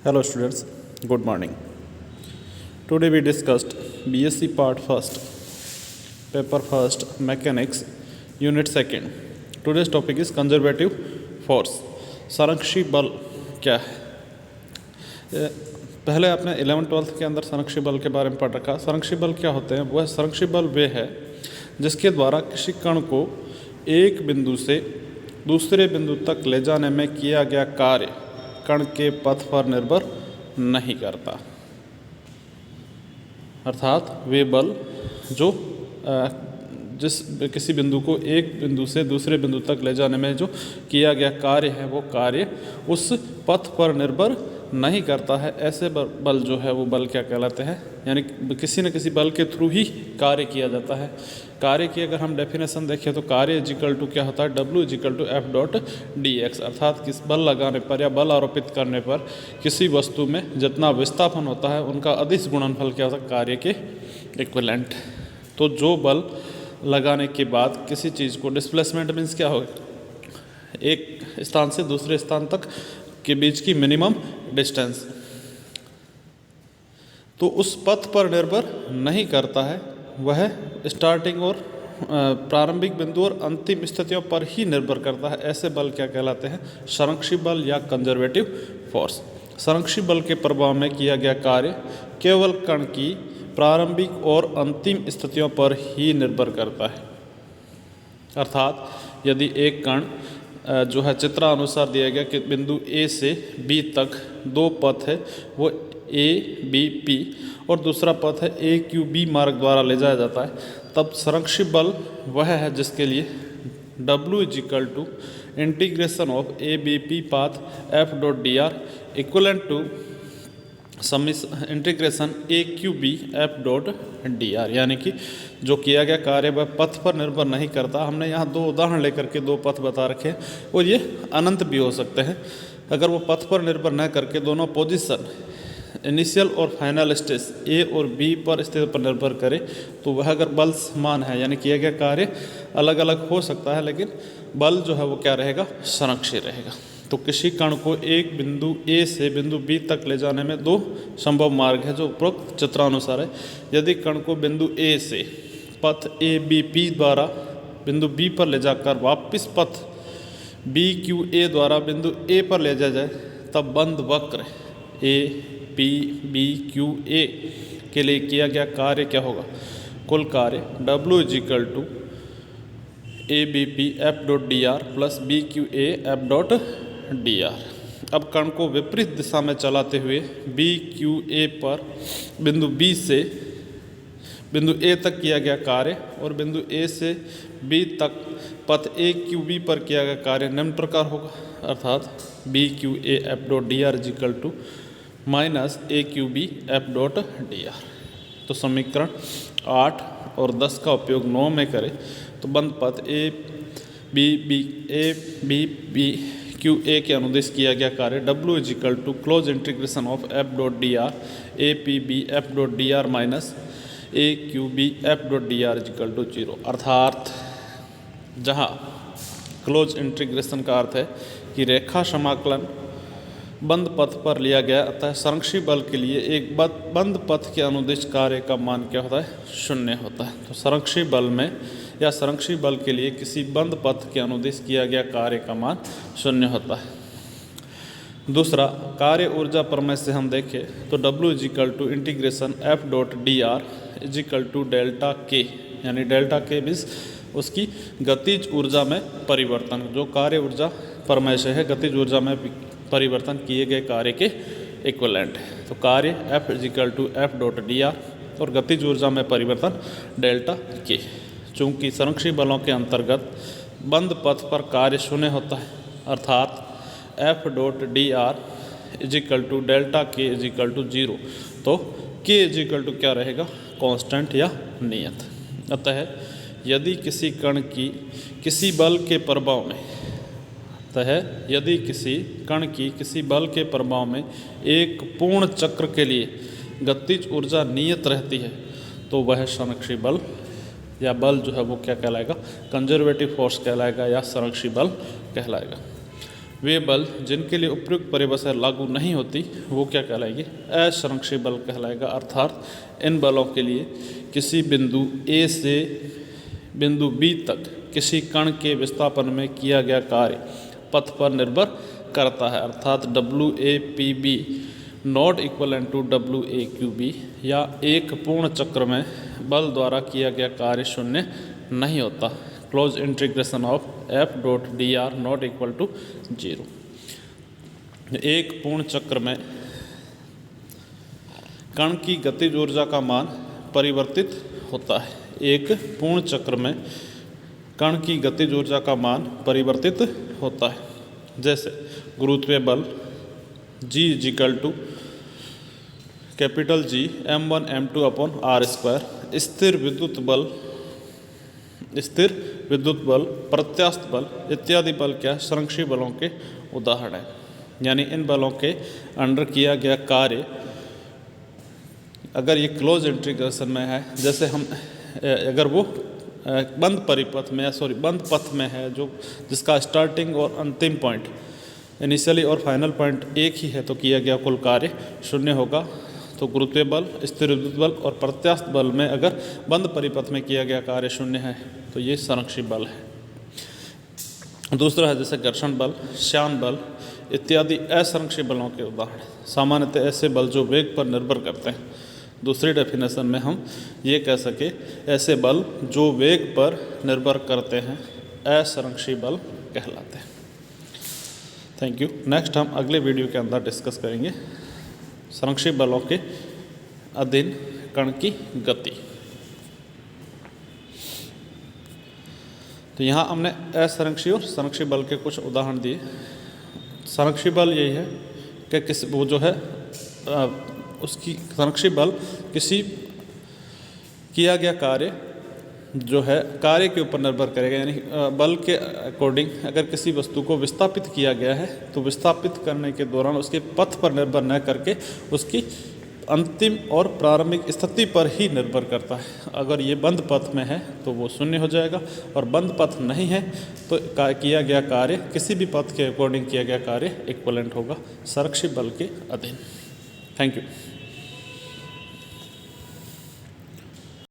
Hello students, good morning. Today we discussed BSc part first, paper first, mechanics, unit second. Today's topic is conservative force. संरक्षी बल क्या है? पहले आपने 11th-12th के अंदर संरक्षी बल के बारे में पढ़ रखा। संरक्षी बल क्या होते हैं? वह संरक्षी बल वे है जिसके द्वारा किसी कण को एक बिंदु से दूसरे बिंदु तक ले जाने में किया गया कार्य कण के पथ पर निर्भर नहीं करता। अर्थात वे बल जो जिस किसी बिंदु को एक बिंदु से दूसरे बिंदु तक ले जाने में जो किया गया कार्य है वो कार्य उस पथ पर निर्भर नहीं करता है। ऐसे बल जो है वो बल क्या कहलाते हैं? यानी किसी न किसी बल के थ्रू ही कार्य किया जाता है। कार्य की अगर हम डेफिनेशन देखें तो कार्य इजिकल टू क्या होता है? W is equal to F dot D X. अर्थात किस बल लगाने पर या बल आरोपित करने पर किसी वस्तु में जितना विस्थापन होता है उनका अदिश गुणनफल क्या होता है? कार्य के इक्विवेलेंट। तो जो बल लगाने के बाद किसी चीज़ को डिस्प्लेसमेंट मीन्स क्या होगा? एक स्थान से दूसरे स्थान तक के बीच की मिनिमम डिस्टेंस, तो उस पथ पर निर्भर नहीं करता है। वह स्टार्टिंग और प्रारंभिक बिंदु और अंतिम स्थितियों पर ही निर्भर करता है। ऐसे बल क्या कहलाते हैं? संरक्षी बल या कंजर्वेटिव फोर्स। संरक्षी बल के प्रभाव में किया गया कार्य केवल कण की प्रारंभिक और अंतिम स्थितियों पर ही निर्भर करता है। अर्थात यदि एक कण जो है चित्रानुसार दिया गया कि बिंदु ए से बी तक दो पथ है, वो ए बी पी और दूसरा पथ है ए क्यू बी मार्ग द्वारा ले जाया जाता है, तब संरक्षी बल वह है जिसके लिए W is equal to integration of A B P path F dot D R equivalent to integration A Q B F dot D R. यानी कि जो किया गया कार्य वह पथ पर निर्भर नहीं करता। हमने यहाँ दो उदाहरण लेकर के दो पथ बता रखे हैं और ये अनंत भी हो सकते हैं। अगर वो पथ पर निर्भर न करके दोनों पोजीशन इनिशियल और फाइनल स्टेज ए और बी पर स्थिति पर निर्भर करे तो वह अगर बल समान है यानी किया गया कार्य अलग अलग हो सकता है, लेकिन बल जो है वो क्या रहेगा? संरक्षी रहेगा। तो किसी कण को एक बिंदु ए से बिंदु बी तक ले जाने में दो संभव मार्ग है जो उपरोक्त चित्रानुसार है। यदि कण को बिंदु ए से पथ ए बी पी द्वारा बिंदु बी पर ले जाकर वापस पथ बी क्यू ए द्वारा बिंदु ए पर ले जाया जाए, तब बंद वक्र A P B Q A के लिए किया गया कार्य क्या होगा? कुल कार्य W is equal to A B P F dot D R plus B Q A F dot D R. अब कण को विपरीत दिशा में चलाते हुए बी क्यू ए पर बिंदु बी से बिंदु ए तक किया गया कार्य और बिंदु ए से बी तक पथ ए क्यू बी पर किया गया कार्य निम्न प्रकार होगा। अर्थात B Q A F dot D R is equal to minus A Q B F dot D R. तो समीकरण 8 और 10 का उपयोग 9 में करें तो बंद पथ A B B Q A के अनुदेश किया गया कार्य W is equal to close integration of F dot D R A P B F dot D R minus A Q B F dot D R is equal to 0। अर्थात जहाँ close integration का अर्थ है कि रेखा समाकलन बंद पथ पर लिया गया, अतः संरक्षी बल के लिए एक बंद पथ के अनुदिश कार्य का मान क्या होता है? 0 होता है। तो संरक्षी बल में या संरक्षी बल के लिए किसी बंद पथ के अनुदिश किया गया कार्य का मान 0 होता है। दूसरा, कार्य ऊर्जा प्रमेय से हम देखें तो W is equal to integration F dot D R is equal to delta K, यानी डेल्टा के मीन्स उसकी गतिज ऊर्जा में परिवर्तन, जो कार्य ऊर्जा प्रमेय से है गतिज ऊर्जा में परिवर्तन किए गए कार्य के इक्विवेलेंट है। तो कार्य F is equal to F dot D R और गतिज ऊर्जा में परिवर्तन डेल्टा के। चूँकि संरक्षी बलों के अंतर्गत बंद पथ पर कार्य 0 होता है, अर्थात F dot D R is equal to delta K is equal to 0, तो के इजिकल टू क्या रहेगा? कांस्टेंट या नियत। अतः यदि किसी कण की किसी बल के प्रभाव में यदि किसी कण की किसी बल के प्रभाव में एक पूर्ण चक्र के लिए गतिज ऊर्जा नियत रहती है तो वह संरक्षी बल या बल जो है वो क्या कहलाएगा? कंजर्वेटिव फोर्स कहलाएगा या संरक्षी बल कहलाएगा। वे बल जिनके लिए उपयुक्त परिभाषा लागू नहीं होती वो क्या कहलाएगी? असंरक्षी बल कहलाएगा। अर्थात इन बलों के लिए किसी बिंदु ए से बिंदु बी तक किसी कण के विस्थापन में किया गया कार्य पथ पर निर्भर करता है। अर्थात WAPB not equivalent to WAQB, या एक पूर्ण चक्र में बल द्वारा किया गया कार्य शून्य नहीं होता। Close integration of F.dr not equal to 0। एक पूर्ण चक्र में कण की गतिज ऊर्जा का मान परिवर्तित होता है। एक पूर्ण चक्र में कण की गतिज ऊर्जा का मान परिवर्तित होता है। जैसे गुरुत्वीय बल G is equal to capital G m1 m2 upon r²। स्थिर विद्युत बल, प्रत्यास्थ बल इत्यादि बल क्या संरक्षी बलों के उदाहरण हैं। यानी इन बलों के अंडर किया गया कार्य अगर ये क्लोज इंटीग्रेशन में है, जैसे हम अगर वो बंद पथ में है जो जिसका स्टार्टिंग और अंतिम पॉइंट इनिशियली और फाइनल पॉइंट एक ही है, तो किया गया कुल कार्य शून्य होगा। तो गुरुत्वीय बल, स्थिर विद्युत बल और प्रत्यास्थ बल में अगर बंद परिपथ में किया गया कार्य शून्य है तो ये संरक्षी बल है। दूसरा है जैसे घर्षण बल, श्यान बल इत्यादि असंरक्षी बलों के उदाहरण। सामान्यतः ऐसे बल जो वेग पर निर्भर करते हैं। दूसरी डेफिनेशन में हम ये कह सके ऐसे बल जो वेग पर निर्भर करते हैं असंरक्षी बल कहलाते हैं। Thank you. नेक्स्ट हम अगले वीडियो के अंदर डिस्कस करेंगे संरक्षी बलों के अधीन कण की गति। तो यहाँ हमने असंरक्षी और संरक्षी बल के कुछ उदाहरण दिए। संरक्षी बल यही है कि वो जो है उसकी संरक्षी बल किसी किया गया कार्य जो है कार्य के ऊपर निर्भर करेगा। यानी बल के अकॉर्डिंग अगर किसी वस्तु को विस्थापित किया गया है तो विस्थापित करने के दौरान उसके पथ पर निर्भर न करके उसकी अंतिम और प्रारंभिक स्थिति पर ही निर्भर करता है। अगर ये बंद पथ में है तो वो शून्य हो जाएगा, और बंद पथ नहीं है तो किया गया कार्य किसी भी पथ के अकॉर्डिंग किया गया कार्य इक्विवेलेंट होगा संरक्षी बल के अधीन। Thank you.